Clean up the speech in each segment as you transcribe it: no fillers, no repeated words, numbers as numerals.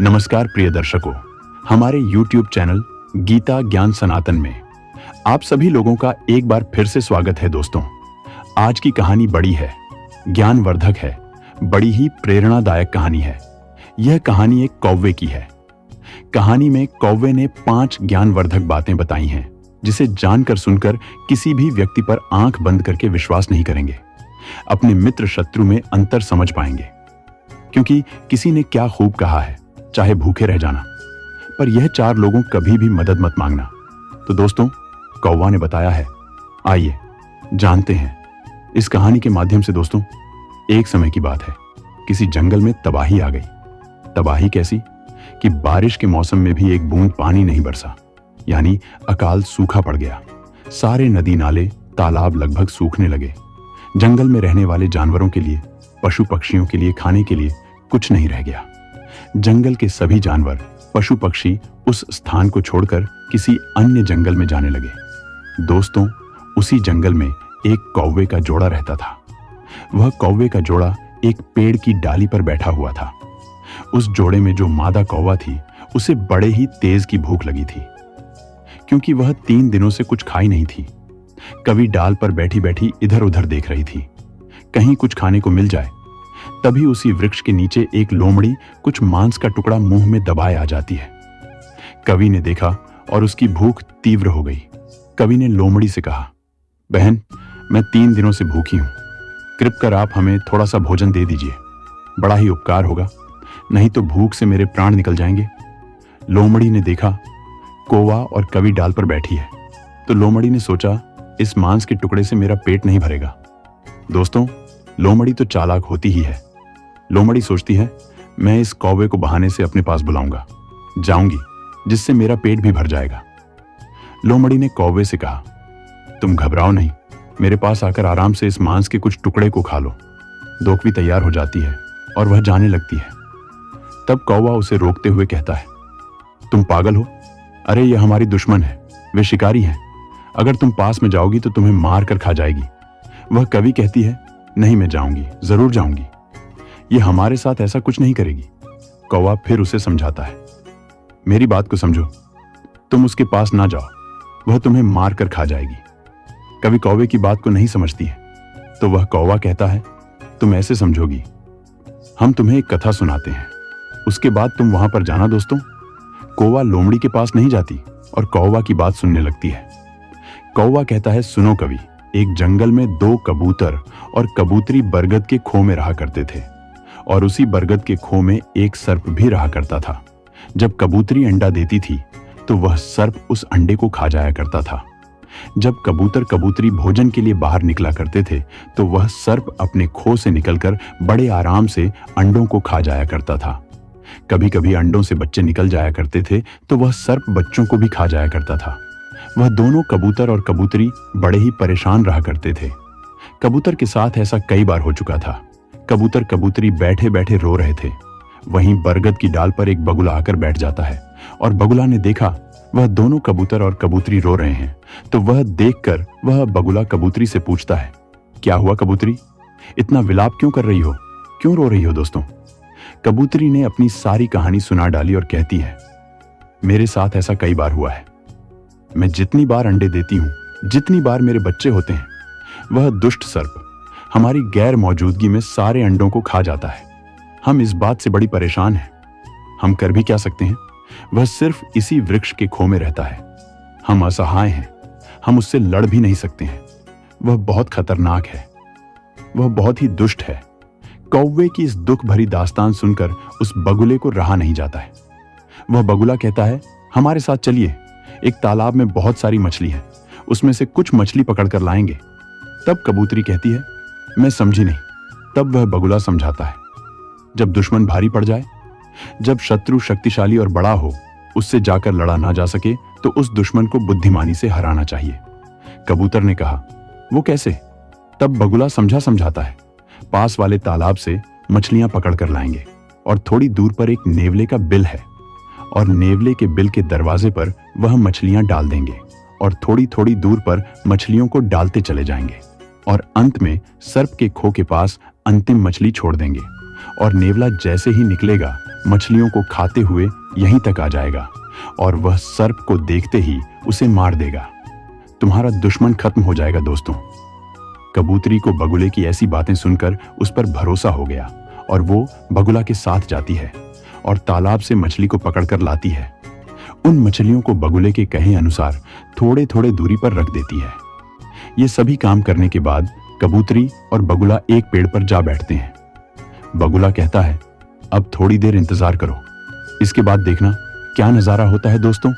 नमस्कार प्रिय दर्शकों, हमारे YouTube चैनल गीता ज्ञान सनातन में आप सभी लोगों का एक बार फिर से स्वागत है। दोस्तों, आज की कहानी बड़ी है, ज्ञानवर्धक है, बड़ी ही प्रेरणादायक कहानी है। यह कहानी एक कौवे की है। कहानी में कौवे ने 5 ज्ञानवर्धक बातें बताई हैं, जिसे जानकर सुनकर किसी भी व्यक्ति पर आंख बंद करके विश्वास नहीं करेंगे, अपने मित्र शत्रु में अंतर समझ पाएंगे। क्योंकि किसी ने क्या खूब कहा है, चाहे भूखे रह जाना, पर यह 4 लोगों कभी भी मदद मत मांगना। तो दोस्तों, कौवा ने बताया है, आइए जानते हैं इस कहानी के माध्यम से। दोस्तों, एक समय की बात है, किसी जंगल में तबाही आ गई। तबाही कैसी कि बारिश के मौसम में भी एक बूंद पानी नहीं बरसा, यानी अकाल सूखा पड़ गया। सारे नदी नाले तालाब लगभग सूखने लगे। जंगल में रहने वाले जानवरों के लिए, पशु पक्षियों के लिए खाने के लिए कुछ नहीं रह गया। जंगल के सभी जानवर, पशु पक्षी उस स्थान को छोड़कर किसी अन्य जंगल में जाने लगे। दोस्तों, उसी जंगल में एक कौवे का जोड़ा रहता था। वह कौवे का जोड़ा एक पेड़ की डाली पर बैठा हुआ था। उस जोड़े में जो मादा कौवा थी, उसे बड़े ही तेज की भूख लगी थी, क्योंकि वह 3 दिनों से कुछ खाई नहीं थी। कभी डाल पर बैठी बैठी इधर उधर देख रही थी, कहीं कुछ खाने को मिल जाए। तभी उसी वृक्ष के नीचे एक लोमड़ी कुछ मांस का टुकड़ा मुंह में दबाए आ जाती है। कवि ने देखा और उसकी भूख तीव्र हो गई। कवि ने लोमड़ी से कहा, बहन, मैं 3 दिनों से भूखी हूं, कृपकर आप हमें थोड़ा सा भोजन दे दीजिए, बड़ा ही उपकार होगा, नहीं तो भूख से मेरे प्राण निकल जाएंगे। लोमड़ी ने देखा कौवा और कवि डाल पर बैठी है, तो लोमड़ी ने सोचा, इस मांस के टुकड़े से मेरा पेट नहीं भरेगा। दोस्तों, लोमड़ी तो चालाक होती ही है। लोमड़ी सोचती है, मैं इस कौवे को बहाने से अपने पास बुलाऊंगा, जाऊंगी, जिससे मेरा पेट भी भर जाएगा। लोमड़ी ने कौवे से कहा, तुम घबराओ नहीं, मेरे पास आकर आराम से इस मांस के कुछ टुकड़े को खा लो। दोकवी तैयार हो जाती है और वह जाने लगती है। तब कौवा उसे रोकते हुए कहता है, तुम पागल हो? अरे यह हमारी दुश्मन है, वे शिकारी हैं। अगर तुम पास में जाओगी तो तुम्हें मार कर खा जाएगी। वह कवि कहती है, नहीं, मैं जाऊंगी, जरूर जाऊंगी, ये हमारे साथ ऐसा कुछ नहीं करेगी। कौवा फिर उसे समझाता है, मेरी बात को समझो, तुम उसके पास ना जाओ, वह तुम्हें मार कर खा जाएगी। कवि कौवे की बात को नहीं समझती है, तो वह कौवा कहता है, तुम ऐसे समझोगी, हम तुम्हें एक कथा सुनाते हैं, उसके बाद तुम वहां पर जाना। दोस्तों, कौवा लोमड़ी के पास नहीं जाती और कौवा की बात सुनने लगती है। कौवा कहता है, सुनो कवि, एक जंगल में 2 कबूतर और कबूतरी बरगद के खो में रहा करते थे, और उसी बरगद के खो में एक सर्प भी रहा करता था। जब कबूतरी अंडा देती थी तो वह सर्प उस अंडे को खा जाया करता था। जब कबूतर कबूतरी भोजन के लिए बाहर निकला करते थे तो वह सर्प अपने खो से निकलकर बड़े आराम से अंडों को खा जाया करता था। कभी कभी अंडों से बच्चे निकल जाया करते थे तो वह सर्प बच्चों को भी खा जाया करता था। वह दोनों कबूतर और कबूतरी बड़े ही परेशान रहा करते थे। कबूतर के साथ ऐसा कई बार हो चुका था। कबूतर कबूतरी बैठे बैठे रो रहे थे। वहीं बरगद की डाल पर एक बगुला आकर बैठ जाता है, और बगुला ने देखा वह दोनों कबूतर और कबूतरी रो रहे हैं, तो वह देखकर वह बगुला कबूतरी से पूछता है, क्या हुआ कबूतरी, इतना विलाप क्यों कर रही हो, क्यों रो रही हो? दोस्तों, कबूतरी ने अपनी सारी कहानी सुना डाली और कहती है, मेरे साथ ऐसा कई बार हुआ है। मैं जितनी बार अंडे देती हूं, जितनी बार मेरे बच्चे होते हैं, वह दुष्ट सर्प हमारी गैर मौजूदगी में सारे अंडों को खा जाता है। हम इस बात से बड़ी परेशान हैं। हम कर भी क्या सकते हैं? वह सिर्फ इसी वृक्ष के खो में रहता है। हम असहाय हैं, हम उससे लड़ भी नहीं सकते हैं। वह बहुत खतरनाक है, वह बहुत ही दुष्ट है। कौवे की इस दुख भरी दास्तान सुनकर उस बगुले को रहा नहीं जाता है। वह बगुला कहता है, हमारे साथ चलिए, एक तालाब में बहुत सारी मछली है, उसमें से कुछ मछली पकड़कर लाएंगे। तब कबूतरी कहती है, मैं समझी नहीं। तब वह बगुला समझाता है, जब दुश्मन भारी पड़ जाए, जब शत्रु शक्तिशाली और बड़ा हो, उससे जाकर लड़ा ना जा सके, तो उस दुश्मन को बुद्धिमानी से हराना चाहिए। कबूतर ने कहा, वो कैसे? तब बगुला समझाता है, पास वाले तालाब से मछलियां पकड़कर लाएंगे, और थोड़ी दूर पर एक नेवले का बिल है, और नेवले के बिल के दरवाजे पर वह मछलियां डाल देंगे, और थोड़ी थोड़ी दूर पर मछलियों को डालते चले जाएंगे, और अंत में सर्प के खो के पास अंतिम मछली छोड़ देंगे, और नेवला जैसे ही निकलेगा मछलियों को खाते हुए यहीं तक आ जाएगा और वह सर्प को देखते ही उसे मार देगा। तुम्हारा दुश्मन खत्म हो जाएगा दोस्तों। कबूतरी को बगुले की ऐसी बातें सुनकर उस पर भरोसा हो गया और वो बगुला के साथ जाती है और तालाब से मछली को पकड़कर लाती है। उन मछलियों को बगुले के कहे अनुसार थोड़े थोड़े दूरी पर रख देती है। ये सभी काम करने के बाद कबूतरी और बगुला एक पेड़ पर जा बैठते हैं। बगुला कहता है, अब थोड़ी देर इंतजार करो, इसके बाद देखना क्या नजारा होता है दोस्तों।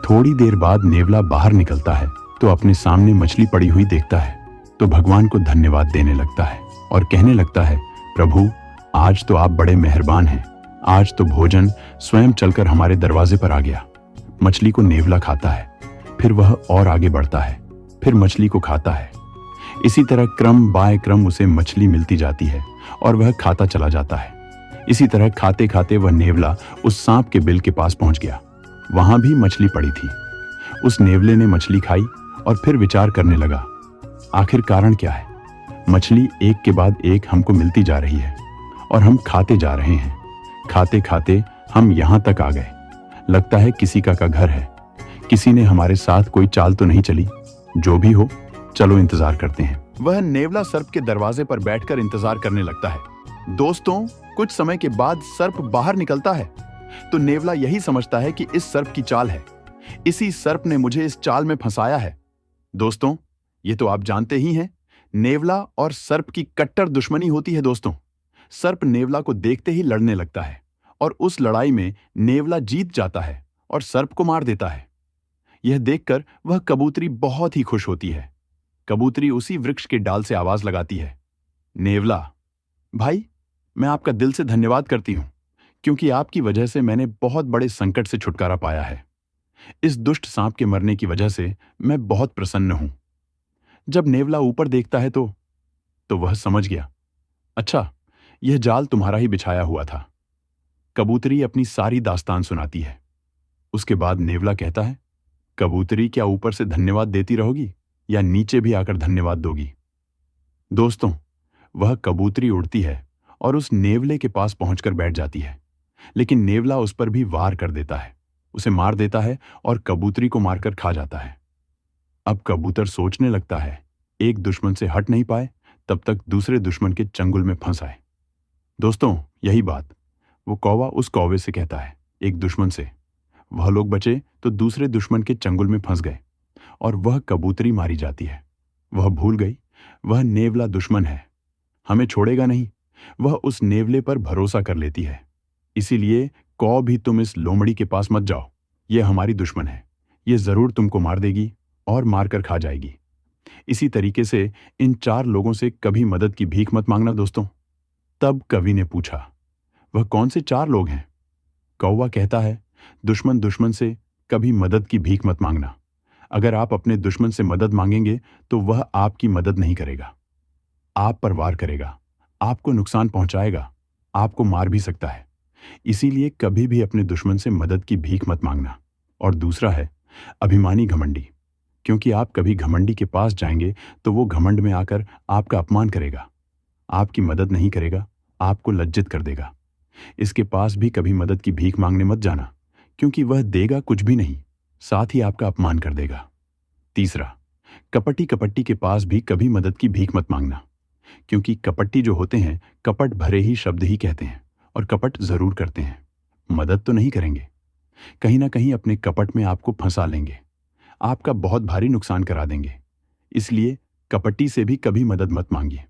थोड़ी देर बाद नेवला बाहर निकलता है तो अपने सामने मछली पड़ी हुई देखता है तो भगवान को धन्यवाद देने लगता है और कहने लगता है, प्रभु आज तो आप बड़े मेहरबान हैं, आज तो भोजन स्वयं चलकर हमारे दरवाजे पर आ गया। मछली को नेवला खाता है, फिर वह और आगे बढ़ता है, फिर मछली को खाता है। इसी तरह क्रम बाय क्रम उसे मछली मिलती जाती है और वह खाता चला जाता है। इसी तरह खाते खाते वह नेवला उस सांप के बिल के पास पहुंच गया। वहां भी मछली पड़ी थी। उस नेवले ने मछली खाई और फिर विचार करने लगा, आखिर कारण क्या है। मछली एक के बाद एक हमको मिलती जा रही है और हम खाते जा रहे हैं। खाते खाते हम यहां तक आ गए। लगता है किसी का घर है। किसी ने हमारे साथ कोई चाल तो नहीं चली। जो भी हो, चलो इंतजार करते हैं। वह नेवला सर्प के दरवाजे पर बैठकर इंतजार करने लगता है। दोस्तों, कुछ समय के बाद सर्प बाहर निकलता है तो नेवला यही समझता है कि इस सर्प की चाल है। इसी सर्प ने मुझे इस चाल में फंसाया है। दोस्तों, ये तो आप जानते ही हैं, नेवला और सर्प की कट्टर दुश्मनी होती है दोस्तों। सर्प नेवला को देखते ही लड़ने लगता है और उस लड़ाई में नेवला जीत जाता है और सर्प को मार देता है। यह देखकर वह कबूतरी बहुत ही खुश होती है। कबूतरी उसी वृक्ष के डाल से आवाज लगाती है, नेवला भाई, मैं आपका दिल से धन्यवाद करती हूं, क्योंकि आपकी वजह से मैंने बहुत बड़े संकट से छुटकारा पाया है। इस दुष्ट सांप के मरने की वजह से मैं बहुत प्रसन्न हूं। जब नेवला ऊपर देखता है तो वह समझ गया, अच्छा, यह जाल तुम्हारा ही बिछाया हुआ था। कबूतरी अपनी सारी दास्तान सुनाती है। उसके बाद नेवला कहता है, कबूतरी क्या ऊपर से धन्यवाद देती रहोगी या नीचे भी आकर धन्यवाद दोगी। दोस्तों, वह कबूतरी उड़ती है और उस नेवले के पास पहुंचकर बैठ जाती है, लेकिन नेवला उस पर भी वार कर देता है, उसे मार देता है और कबूतरी को मारकर खा जाता है। अब कबूतर सोचने लगता है, एक दुश्मन से हट नहीं पाए तब तक दूसरे दुश्मन के चंगुल में फंस आए। दोस्तों, यही बात वो कौवा उस कौवे से कहता है, एक दुश्मन से। वह लोग बचे तो दूसरे दुश्मन के चंगुल में फंस गए और वह कबूतरी मारी जाती है। वह भूल गई वह नेवला दुश्मन है, हमें छोड़ेगा नहीं। वह उस नेवले पर भरोसा कर लेती है। इसीलिए कौ भी तुम इस लोमड़ी के पास मत जाओ, यह हमारी दुश्मन है, यह जरूर तुमको मार देगी और मारकर खा जाएगी। इसी तरीके से इन 4 लोगों से कभी मदद की भीख मत मांगना दोस्तों। तब कवि ने पूछा, वह कौन से 4 लोग हैं? कौवा कहता है, दुश्मन दुश्मन से कभी मदद की भीख मत मांगना। अगर आप अपने दुश्मन से मदद मांगेंगे तो वह आपकी मदद नहीं करेगा, आप पर वार करेगा, आपको नुकसान पहुंचाएगा, आपको मार भी सकता है। इसीलिए कभी भी अपने दुश्मन से मदद की भीख मत मांगना। और दूसरा है अभिमानी घमंडी, क्योंकि आप कभी घमंडी के पास जाएंगे तो वो घमंड में आकर आपका अपमान करेगा, आपकी मदद नहीं करेगा, आपको लज्जित कर देगा। इसके पास भी कभी मदद की भीख मांगने मत जाना, क्योंकि वह देगा कुछ भी नहीं, साथ ही आपका अपमान कर देगा। तीसरा, कपटी कपट्टी के पास भी कभी मदद की भीख मत मांगना, क्योंकि कपट्टी जो होते हैं कपट भरे ही शब्द ही कहते हैं और कपट जरूर करते हैं, मदद तो नहीं करेंगे। कहीं ना कहीं अपने कपट में आपको फंसा लेंगे, आपका बहुत भारी नुकसान करा देंगे। इसलिए कपटी से भी कभी मदद मत मांगिए।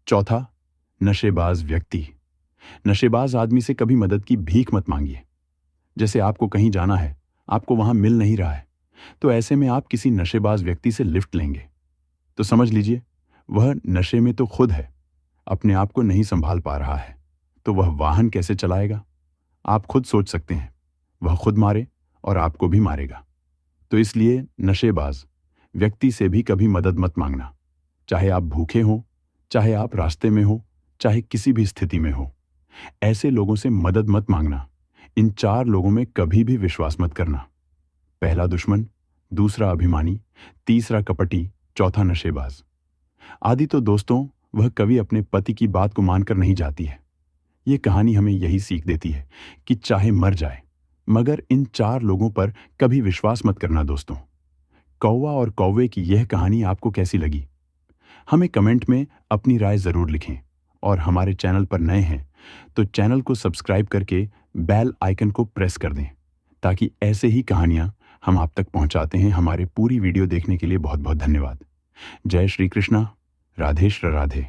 चौथा, नशेबाज व्यक्ति। नशेबाज आदमी से कभी मदद की भीख मत मांगिए। जैसे आपको कहीं जाना है, आपको वहां मिल नहीं रहा है, तो ऐसे में आप किसी नशेबाज व्यक्ति से लिफ्ट लेंगे तो समझ लीजिए वह नशे में तो खुद है, अपने आप को नहीं संभाल पा रहा है, तो वह वाहन कैसे चलाएगा? आप खुद सोच सकते हैं, वह खुद मारे और आपको भी मारेगा। तो इसलिए नशेबाज व्यक्ति से भी कभी मदद मत मांगना, चाहे आप भूखे हो, चाहे आप रास्ते में हो, चाहे किसी भी स्थिति में हो। ऐसे लोगों से मदद मत मांगना। इन 4 लोगों में कभी भी विश्वास मत करना। पहला दुश्मन, दूसरा अभिमानी, तीसरा कपटी, चौथा नशेबाज। आदि तो दोस्तों वह कभी अपने पति की बात को मानकर नहीं जाती है। ये कहानी हमें यही सीख देती है कि चाहे मर जाए मगर इन 4 लोगों पर कभी विश्वास मत करना दोस्तों। कौवा और कौवे की यह कहानी आपको कैसी लगी? हमें कमेंट में अपनी राय ज़रूर लिखें और हमारे चैनल पर नए हैं तो चैनल को सब्सक्राइब करके बेल आइकन को प्रेस कर दें ताकि ऐसे ही कहानियाँ हम आप तक पहुँचाते हैं। हमारे पूरी वीडियो देखने के लिए बहुत बहुत धन्यवाद। जय श्री कृष्णा। राधे श्री राधे।